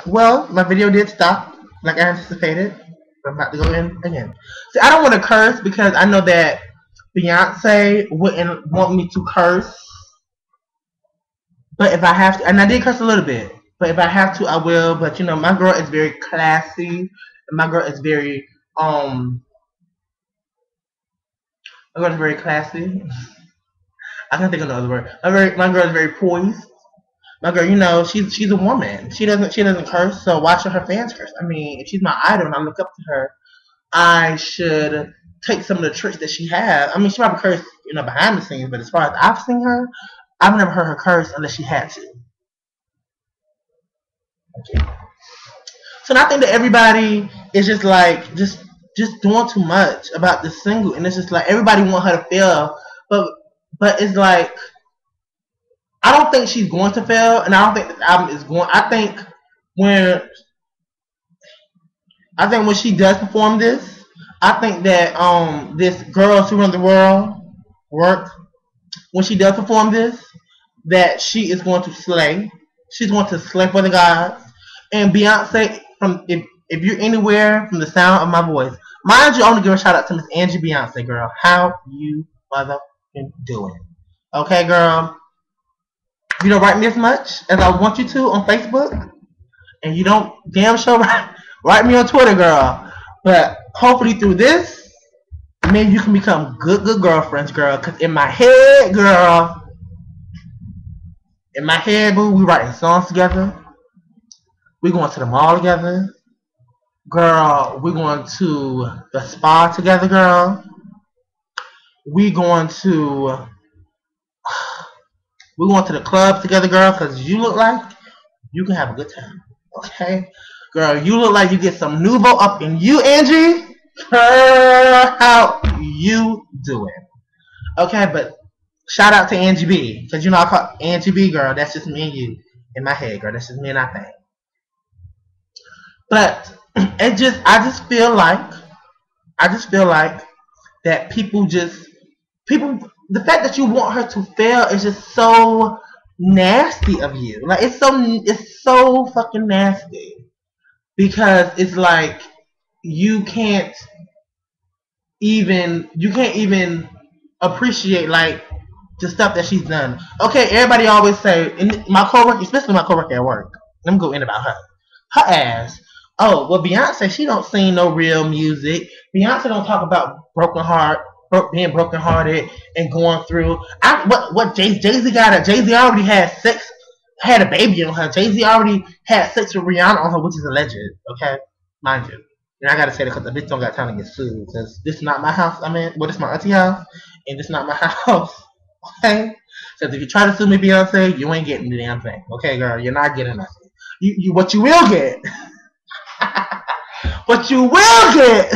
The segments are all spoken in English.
Well, my video did stop like I anticipated. I'm about to go in again. See, I don't want to curse because I know that Beyonce wouldn't want me to curse. But if I have to, and I did curse a little bit, but if I have to, I will. But you know, my girl is very classy, and my girl is very my girl is very classy. I can't think of another word. My girl is very poised. My girl, you know, she's a woman. She doesn't curse. So why should her fans curse? I mean, if she's my idol and I look up to her, I should take some of the tricks that she has. I mean, she probably cursed, you know, behind the scenes, but as far as I've seen her, I've never heard her curse unless she had to. Okay. So I think that everybody is just like just doing too much about this single, and it's just like everybody want her to fail, but it's like I don't think she's going to fail, and I don't think this album is going. When I think when she does perform this, I think that this Girls Who Run the World work when she does perform this, that she is going to slay. She's going to slay for the gods. And Beyonce, from if you're anywhere from the sound of my voice, mind you, I want to give a shout out to Miss Angie Beyonce, girl. How you motherfucking doing? Okay, girl. You don't write me as much as I want you to on Facebook, and you don't damn sure write me on Twitter, girl. But hopefully through this, maybe you can become good girlfriends, girl. Cause in my head, girl, boo, we writing songs together. We going to the mall together, girl. We going to the spa together, girl. We going to the club together, girl. Cause you look like you can have a good time. Okay, girl, you look like you get some nouveau up in you, Angie. Girl, how you doing? Okay, but shout out to Angie B, because you know I call Angie B, girl. That's just me and you in my head, girl. That's just me and I think. But I just feel like that people, the fact that you want her to fail is just so nasty of you. Like it's so fucking nasty, because it's like you can't even appreciate like the stuff that she's done. Okay, everybody always say, in my coworker, especially my coworker at work, let me go in about her ass. Oh, well, Beyonce, she don't sing no real music. Beyonce don't talk about being brokenhearted and going through. What Jay-Z got? Jay-Z already had a baby on her. Jay-Z already had sex with Rihanna on her, which is alleged. Okay, mind you. And I gotta say that because the bitch don't got time to get sued. Because this is not my house. This is my auntie house, and this is not my house. Okay. So if you try to sue me, Beyonce, you ain't getting the damn thing. Okay, girl, you're not getting nothing. What you will get. What you will get.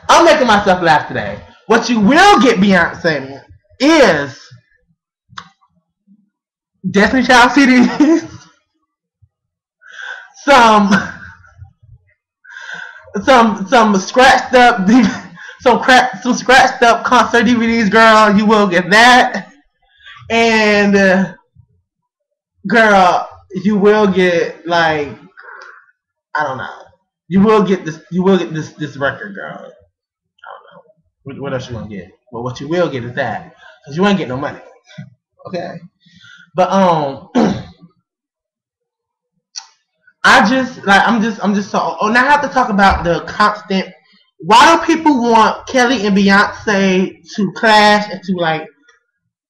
I'm making myself laugh today. What you will get, Beyonce, is Destiny Child CDs, some scratched up, some scratched up concert DVDs, girl. You will get that, and girl, you will get like, I don't know. You will get this. You will get this record, girl. I don't know. What else you gonna get? But what you will get is that, because you ain't get no money. Okay. But I'm just so. Oh, now I have to talk about the constant. Why do people want Kelly and Beyonce to clash and to like?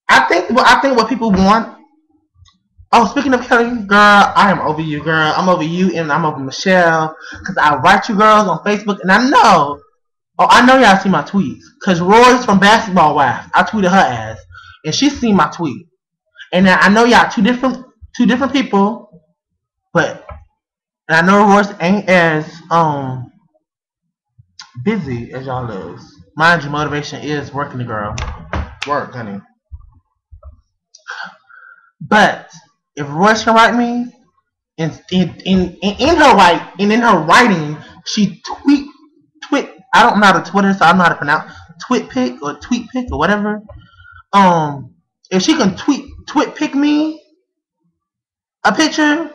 I think what people want. Oh, speaking of Kelly, girl, I am over you, girl. I'm over you, and I'm over Michelle, because I write you girls on Facebook, and I know y'all see my tweets, because Royce from Basketball Wives, I tweeted her ass, and she seen my tweet, and I know y'all two different people, but I know Royce ain't as busy as y'all is. Mind you, motivation is working the girl, work, honey, but if Royce can write me, in her writing, she tweet. I don't know how to Twitter, so I don't know how to pronounce tweet pic or whatever. If she can tweet pic me, a picture,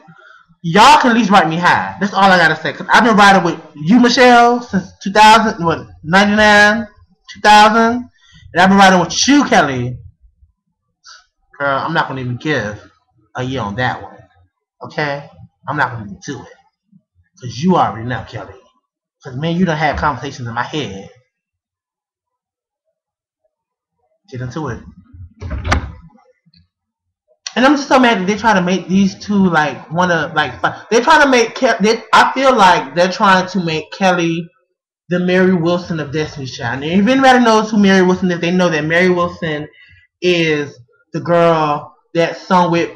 y'all can at least write me high. That's all I gotta say. Cause I've been riding with you, Michelle, since 2000, what, 99, 2000, and I've been riding with you, Kelly. Girl, I'm not gonna even give a year on that one. Okay, I'm not gonna even do it. Cause you already know, Kelly. Cause man, you done had conversations in my head. Get into it. And I'm just so mad that they try to make these two like wanna like they're trying to make I feel like they're trying to make Kelly the Mary Wilson of Destiny's Child. And if anybody knows who Mary Wilson is, they know that Mary Wilson is the girl that sung with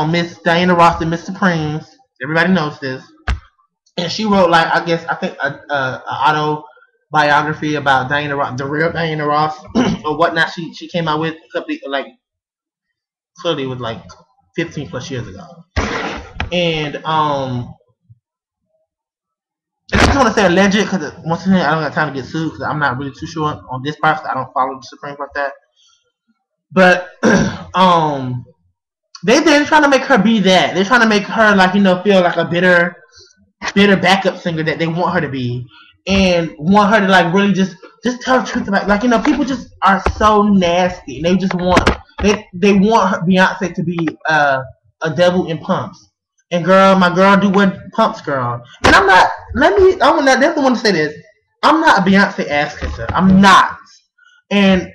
Miss Diana Ross and Miss Supremes. Everybody knows this. And she wrote like I think a autobiography about Diana Ross, the real Diana Ross or whatnot. She came out with a couple like clearly it was like 15 plus years ago. And I just want to say alleged because once again I don't got time to get sued because I'm not really too sure on this part because I don't follow the Supremes like that. But they're trying to make her be that. They're trying to make her like feel like a bitter backup singer that they want her to be, and want her to like really just tell the truth about people just are so nasty. And they just want they want her, Beyonce to be a devil in pumps. And girl, my girl do wear pumps, girl. And I'm not. I definitely want to say this. I'm not a Beyonce ass kisser. I'm not. And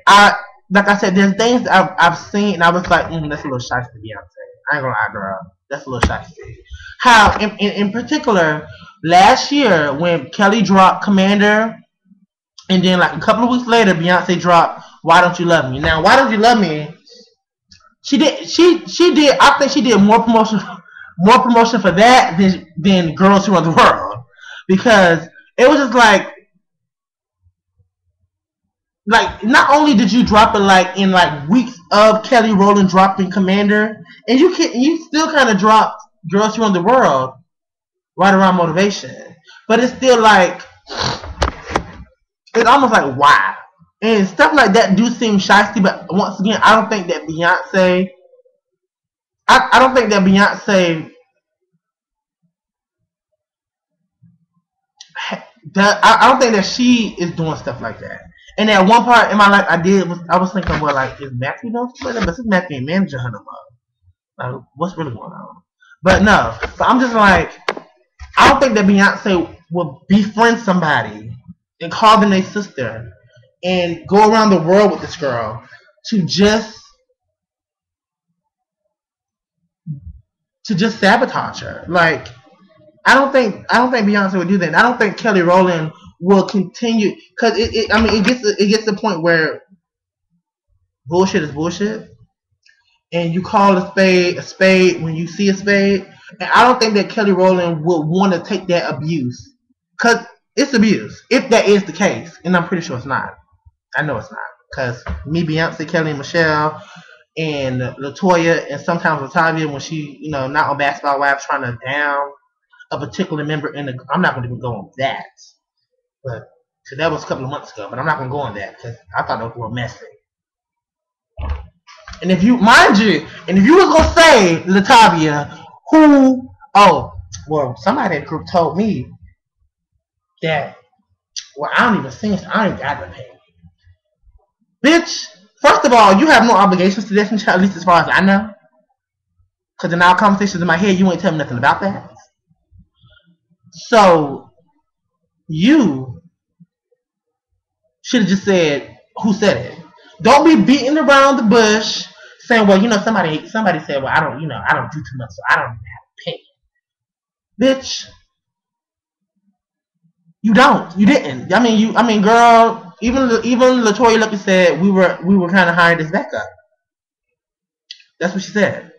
like I said, there's things that I've seen, and I was like, that's a little shy to Beyonce. I ain't gonna lie, girl. That's a little shy to see. How, in particular, last year when Kelly dropped Commander, and then like a couple of weeks later, Beyonce dropped Why Don't You Love Me. Now, Why Don't You Love Me? She did. I think she did more promotion for that than Girls Who Run the World, because it was just like not only did you drop it like in like weeks of Kelly Rowland dropping Commander, and you still kind of dropped Girls Who Run the World right around Motivation, but it's still like it's almost like why, and stuff like that do seem shysty. But once again, I don't think that Beyonce. I don't think that Beyonce. I don't think that she is doing stuff like that. And at one part in my life, I was thinking, well, like, is Matthew doing stuff like that? But since Matthew ain't managing her no more, like, what's really going on? But no, so I'm just like, I don't think that Beyonce will befriend somebody and call them their sister and go around the world with this girl to just sabotage her. Like, I don't think Beyonce would do that. And I don't think Kelly Rowland will continue, because it gets to the point where bullshit is bullshit, and you call a spade when you see a spade. And I don't think that Kelly Rowland would want to take that abuse, because it's abuse if that is the case, and I'm pretty sure it's not. I know it's not, because me, Beyonce, Kelly, and Michelle, and Latoya, and sometimes Latavia when she not on Basketball Wives trying to down a particular member in the. I'm not going to even go on that. But so that was a couple of months ago, but I'm not gonna go on that because I thought it was a little messy. And if you was gonna say Latavia, somebody in the group told me that, well, I don't even sing, I don't even got to pay. Bitch, first of all, you have no obligations to Destiny Child, at least as far as I know. Because in our conversations in my head, you ain't telling me nothing about that. So you should have just said who said it. Don't be beating around the bush saying, well, somebody said, well, I don't do too much, so I don't have to pay. Bitch, you didn't. Girl, even Latoya Lucky said we were kind of hired as backup. That's what she said.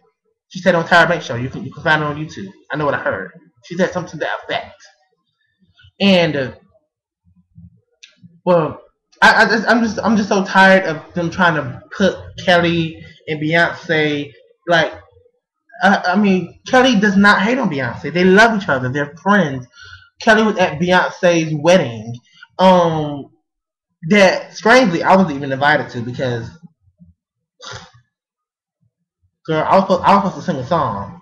She said on Tyra Banks show. You can find it on YouTube. I know what I heard. She said something to that effect. And I'm just so tired of them trying to put Kelly and Beyonce like. Kelly does not hate on Beyonce. They love each other. They're friends. Kelly was at Beyonce's wedding. That strangely I wasn't even invited to because, girl, I was supposed to sing a song,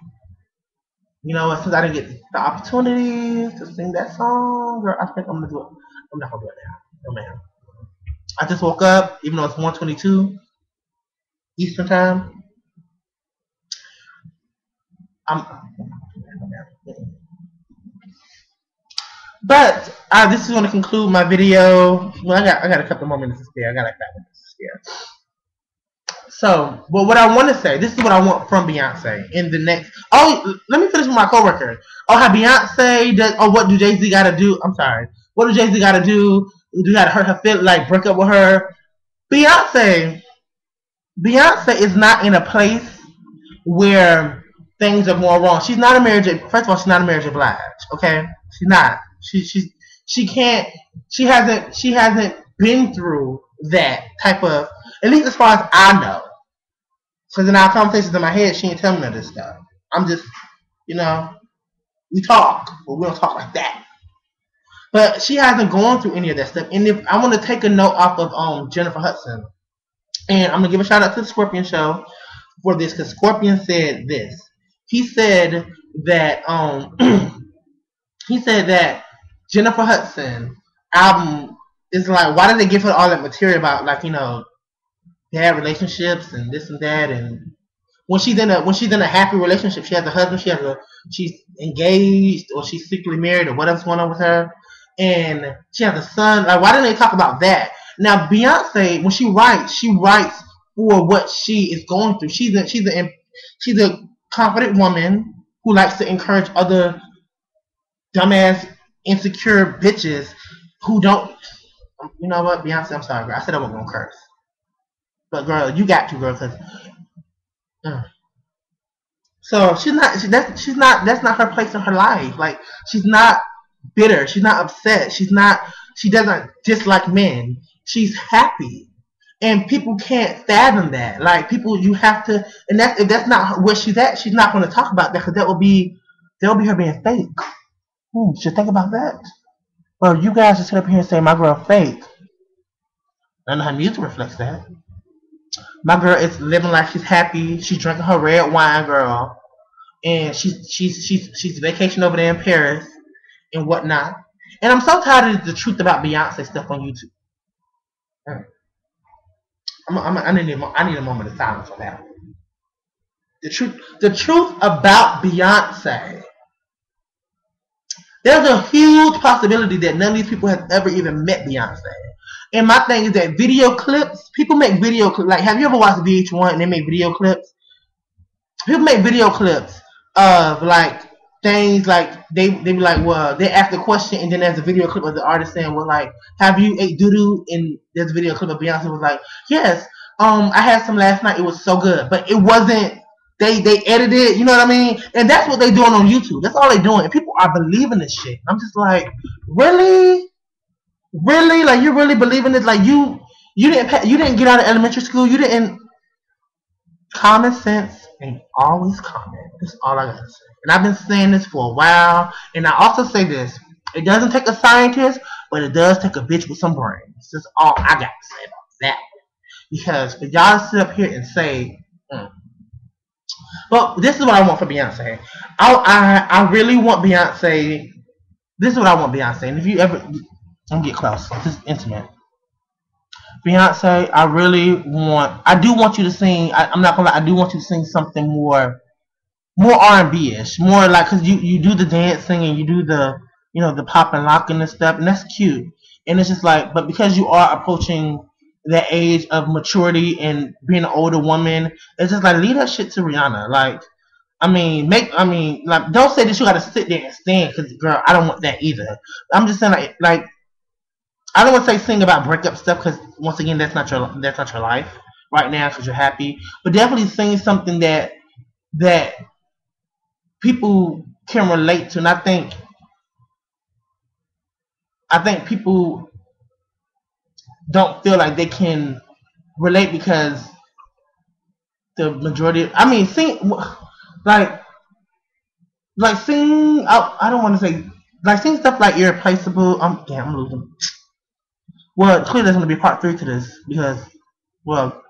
You know, since I didn't get the opportunity to sing that song, girl, I think I'm gonna do it. I'm not gonna do it now. No man. I just woke up, even though it's 1:22 Eastern time. I'm. But this is gonna conclude my video. Well, I got a couple more minutes to spare. I got like 5 minutes to spare. So, but what I want to say, this is what I want from Beyonce in the next. Oh, let me finish with my coworker. Oh, how Beyonce does? Oh, what do Jay-Z got to do? I'm sorry. What do Jay-Z got to do? Do you got to hurt her feel like break up with her? Beyonce is not in a place where things are going wrong. She's not a marriage. First of all, she's not a marriage of Blige. Okay, she's not. She can't. She hasn't been through that type of. At least as far as I know. Because in our conversations in my head, she ain't telling me this stuff. I'm just, we talk, but we don't talk like that. But she hasn't gone through any of that stuff. And if I want to take a note off of Jennifer Hudson, and I'm gonna give a shout out to the Scorpion Show for this, because Scorpion said this. He said that Jennifer Hudson album is like, why did they give her all that material about bad relationships and this and that, and when she's in a happy relationship, she has a husband, she's engaged, or she's secretly married, or whatever's going on with her, and she has a son. Like, why didn't they talk about that? Now Beyonce, when she writes for what she is going through. She's a confident woman who likes to encourage other dumbass insecure bitches who don't. You know what, Beyonce? I'm sorry, girl. I said I wasn't gonna curse. But girl, you got to, girl, because so that's not her place in her life. Like, she's not bitter, she's not upset, she doesn't dislike men. She's happy. And people can't fathom that. Like, people, you have to, and if that's not where she's at, she's not going to talk about that, because that will be her being fake. Should think about that. Well, you guys just sit up here and say my girl fake. I know her music reflects that. My girl is living like she's happy. She's drinking her red wine, girl, and she's vacation over there in Paris and whatnot. And I'm so tired of the truth about Beyonce stuff on YouTube. I need a moment of silence on that. The truth about Beyonce. There's a huge possibility that none of these people have ever even met Beyonce. And my thing is that video clips, people make video clips. Like, have you ever watched VH1 and they make video clips? People make video clips of like things like they be like, well, they ask the question and then there's a video clip of the artist saying, well, like, have you ate doo-doo? And there's a video clip of Beyonce was like, yes, I had some last night. It was so good, but it wasn't. They edited it, you know what I mean? And that's what they doing on YouTube. That's all they doing. And people are believing this shit. I'm just like, really? Really? Like, you really believe in this? Like, you didn't get out of elementary school. You didn't. Common sense ain't always common. That's all I gotta say. And I've been saying this for a while. And I also say this: it doesn't take a scientist, but it does take a bitch with some brains. That's all I got to say about that. Because for y'all to sit up here and say, well, this is what I want for Beyonce. I really want Beyonce. This is what I want Beyonce. And if you ever, don't get close. This is intimate. Beyonce, I do want you to sing. I'm not gonna lie. I do want you to sing something more R&B-ish, more like, because you do the dancing and you do the the pop and locking and stuff, and that's cute. And it's just like, but because you are approaching that age of maturity and being an older woman, it's just like, leave that shit to Rihanna. Like, like, don't say that you gotta sit there and stand, because girl, I don't want that either. I'm just saying, like I don't want to say sing about breakup stuff, because once again, that's not your life right now, because you're happy. But definitely sing something that people can relate to. And I think people don't feel like they can relate, because the majority. Sing like sing. I don't want to say like sing stuff like Irreplaceable. I'm losing. Well, clearly there's going to be part 3 to this, because, well,